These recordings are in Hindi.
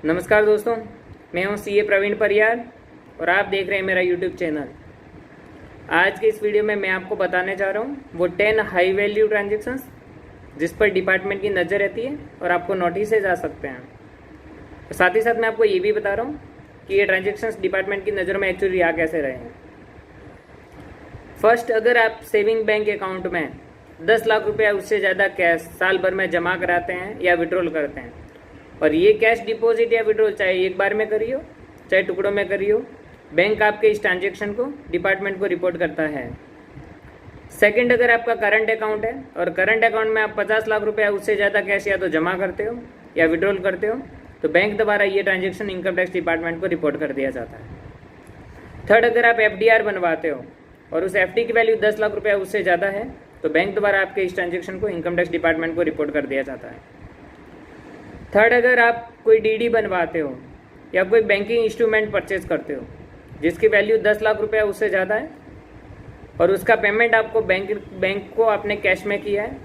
नमस्कार दोस्तों, मैं हूं सीए प्रवीण परियार और आप देख रहे हैं मेरा यूट्यूब चैनल। आज के इस वीडियो में मैं आपको बताने जा रहा हूं वो 10 हाई वैल्यू ट्रांजेक्शंस जिस पर डिपार्टमेंट की नज़र रहती है और आपको नोटिस आ सकते हैं। और साथ ही साथ मैं आपको ये भी बता रहा हूँ कि ये ट्रांजेक्शंस डिपार्टमेंट की नज़र में एक्चुअली आ कैसे रहे हैं। फर्स्ट, अगर आप सेविंग बैंक अकाउंट में 10 लाख रुपया उससे ज़्यादा कैश साल भर में जमा कराते हैं या विड्रॉल करते हैं, और ये कैश डिपॉजिट या विड्रॉल चाहे एक बार में करियो चाहे टुकड़ों में करियो, बैंक आपके इस ट्रांजेक्शन को डिपार्टमेंट को रिपोर्ट करता है। सेकंड, अगर आपका करंट अकाउंट है और करंट अकाउंट में आप 50 लाख रुपया उससे ज़्यादा कैश या तो जमा करते हो या विड्रॉल करते हो, तो बैंक द्वारा ये ट्रांजेक्शन इनकम टैक्स डिपार्टमेंट को रिपोर्ट कर दिया जाता है। थर्ड, अगर आप FDR बनवाते हो और उस FD की वैल्यू 10 लाख रुपया उससे ज़्यादा है, तो बैंक द्वारा आपके इस ट्रांजेक्शन को इनकम टैक्स डिपार्टमेंट को रिपोर्ट कर दिया जाता है। थर्ड, अगर आप कोई DD बनवाते हो या कोई बैंकिंग इंस्ट्रूमेंट परचेज करते हो जिसकी वैल्यू 10 लाख रुपया उससे ज़्यादा है और उसका पेमेंट आपको बैंक को आपने कैश में किया है,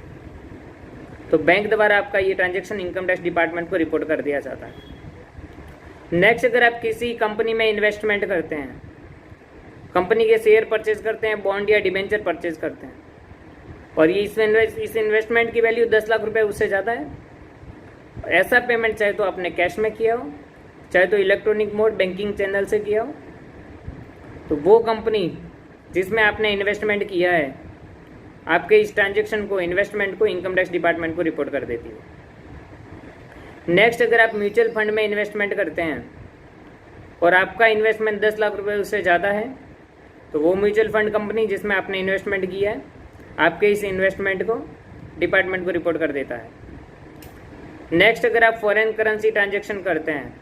तो बैंक द्वारा आपका ये ट्रांजेक्शन इनकम टैक्स डिपार्टमेंट को रिपोर्ट कर दिया जाता है। नेक्स्ट, अगर आप किसी कंपनी में इन्वेस्टमेंट करते हैं, कंपनी के शेयर परचेज करते हैं, बॉन्ड या डिबेंचर परचेज करते हैं, और ये इस इन्वेस्टमेंट की वैल्यू 10 लाख रुपये उससे ज़्यादा है, ऐसा पेमेंट चाहे तो आपने कैश में किया हो चाहे तो इलेक्ट्रॉनिक मोड बैंकिंग चैनल से किया हो, तो वो कंपनी जिसमें आपने इन्वेस्टमेंट किया है आपके इस ट्रांजेक्शन को, इन्वेस्टमेंट को इनकम टैक्स डिपार्टमेंट को रिपोर्ट कर देती है। नेक्स्ट, अगर आप म्यूचुअल फंड में इन्वेस्टमेंट करते हैं और आपका इन्वेस्टमेंट 10 लाख रुपये उससे ज़्यादा है, तो वो म्यूचुअल फंड कंपनी जिसमें आपने इन्वेस्टमेंट किया है आपके इस इन्वेस्टमेंट को डिपार्टमेंट को रिपोर्ट कर देता है। नेक्स्ट, अगर आप फॉरेन करेंसी ट्रांजेक्शन करते हैं,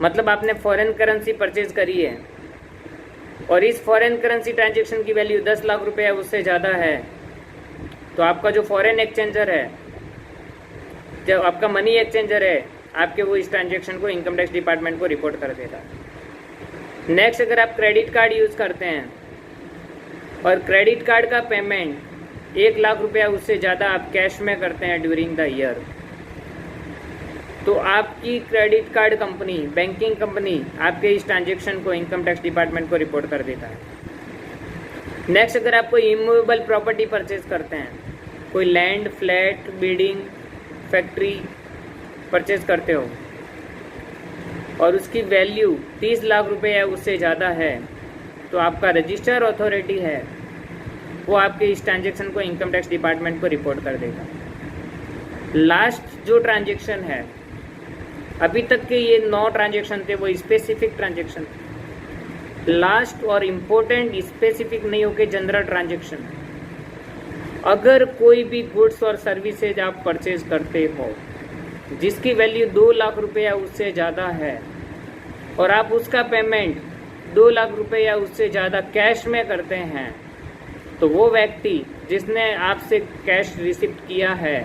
मतलब आपने फॉरेन करेंसी परचेज करी है और इस फॉरेन करेंसी ट्रांजेक्शन की वैल्यू 10 लाख रुपया उससे ज़्यादा है, तो आपका जो फॉरेन एक्सचेंजर है, जो आपका मनी एक्सचेंजर है, आपके वो इस ट्रांजेक्शन को इनकम टैक्स डिपार्टमेंट को रिपोर्ट कर देता है। नेक्स्ट, अगर आप क्रेडिट कार्ड यूज़ करते हैं और क्रेडिट कार्ड का पेमेंट 1 लाख रुपया उससे ज़्यादा आप कैश में करते हैं ड्यूरिंग द ईयर, तो आपकी credit card company, banking company आपके इस ट्रांजेक्शन को इनकम टैक्स डिपार्टमेंट को रिपोर्ट कर देता है। नेक्स्ट, अगर आप कोई इमूवेबल प्रॉपर्टी परचेज करते हैं, कोई land, flat, building, factory purchase करते हो और उसकी वैल्यू 30 लाख रुपए या उससे ज़्यादा है, तो आपका रजिस्टर अथॉरिटी है वो आपके इस ट्रांजेक्शन को इनकम टैक्स डिपार्टमेंट को रिपोर्ट कर देगा। लास्ट जो ट्रांजेक्शन है, अभी तक के ये 9 ट्रांजेक्शन थे वो स्पेसिफिक ट्रांजेक्शन थे। लास्ट और इम्पोर्टेंट स्पेसिफिक नहीं होके जनरल ट्रांजेक्शन, अगर कोई भी गुड्स और सर्विसेज आप परचेज करते हो जिसकी वैल्यू 2 लाख रुपये या उससे ज़्यादा है और आप उसका पेमेंट 2 लाख रुपये या उससे ज़्यादा कैश में करते हैं, तो वो व्यक्ति जिसने आपसे कैश रिसीव किया है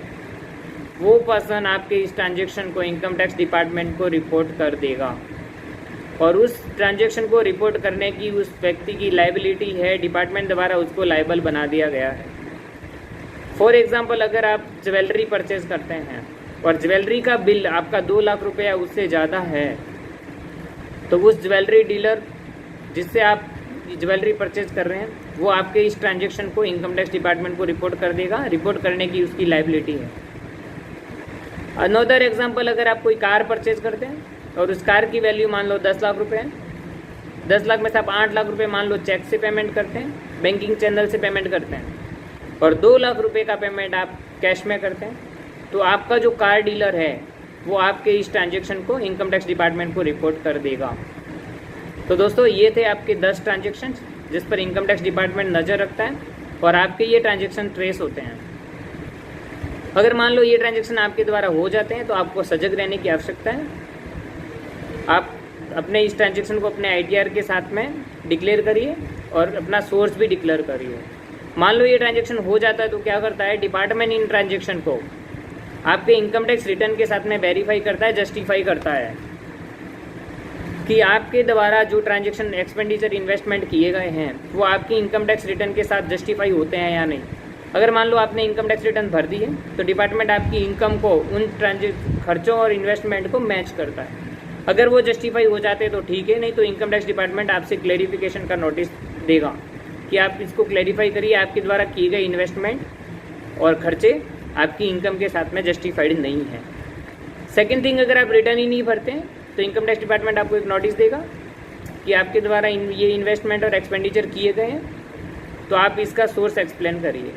वो पर्सन आपके इस ट्रांजेक्शन को इनकम टैक्स डिपार्टमेंट को रिपोर्ट कर देगा, और उस ट्रांजेक्शन को रिपोर्ट करने की उस व्यक्ति की लाइबिलिटी है, डिपार्टमेंट द्वारा उसको लाइबल बना दिया गया है। फॉर एग्जांपल, अगर आप ज्वेलरी परचेज करते हैं और ज्वेलरी का बिल आपका 2 लाख रुपया उससे ज़्यादा है, तो उस ज्वेलरी डीलर जिससे आप ज्वेलरी परचेज कर रहे हैं वो आपके इस ट्रांजेक्शन को इनकम टैक्स डिपार्टमेंट को रिपोर्ट कर देगा, रिपोर्ट करने की उसकी लाइबिलिटी है। अनदर एग्जांपल, अगर आप कोई कार परचेज करते हैं और उस कार की वैल्यू मान लो 10 लाख रुपए है, 10 लाख में से आप 8 लाख रुपए मान लो चेक से पेमेंट करते हैं, बैंकिंग चैनल से पेमेंट करते हैं, और 2 लाख रुपए का पेमेंट आप कैश में करते हैं, तो आपका जो कार डीलर है वो आपके इस ट्रांजेक्शन को इनकम टैक्स डिपार्टमेंट को रिपोर्ट कर देगा। तो दोस्तों, ये थे आपके 10 ट्रांजेक्शन जिस पर इनकम टैक्स डिपार्टमेंट नज़र रखता है और आपके ये ट्रांजेक्शन ट्रेस होते हैं। अगर मान लो ये ट्रांजेक्शन आपके द्वारा हो जाते हैं तो आपको सजग रहने की आवश्यकता है। आप अपने इस ट्रांजेक्शन को अपने ITR के साथ में डिक्लेयर करिए और अपना सोर्स भी डिक्लेयर करिए। मान लो ये ट्रांजेक्शन हो जाता है तो क्या करता है, डिपार्टमेंट इन ट्रांजेक्शन को आपके इनकम टैक्स रिटर्न के साथ में वेरीफाई करता है, जस्टिफाई करता है कि आपके द्वारा जो ट्रांजेक्शन एक्सपेंडिचर इन्वेस्टमेंट किए गए हैं वो आपकी इनकम टैक्स रिटर्न के साथ जस्टिफाई होते हैं या नहीं। अगर मान लो आपने इनकम टैक्स रिटर्न भर दी है तो डिपार्टमेंट आपकी इनकम को उन खर्चों और इन्वेस्टमेंट को मैच करता है। अगर वो जस्टिफाई हो जाते तो ठीक है, नहीं तो इनकम टैक्स डिपार्टमेंट आपसे क्लेरिफिकेशन का नोटिस देगा कि आप इसको क्लेरिफाई करिए, आपके द्वारा किए गए इन्वेस्टमेंट और खर्चे आपकी इनकम के साथ में जस्टिफाइड नहीं है। सेकेंड थिंग, अगर आप रिटर्न ही नहीं भरते हैं तो इनकम टैक्स डिपार्टमेंट आपको एक नोटिस देगा कि आपके द्वारा ये इन्वेस्टमेंट और एक्सपेंडिचर किए गए हैं, तो आप इसका सोर्स एक्सप्लेन करिए।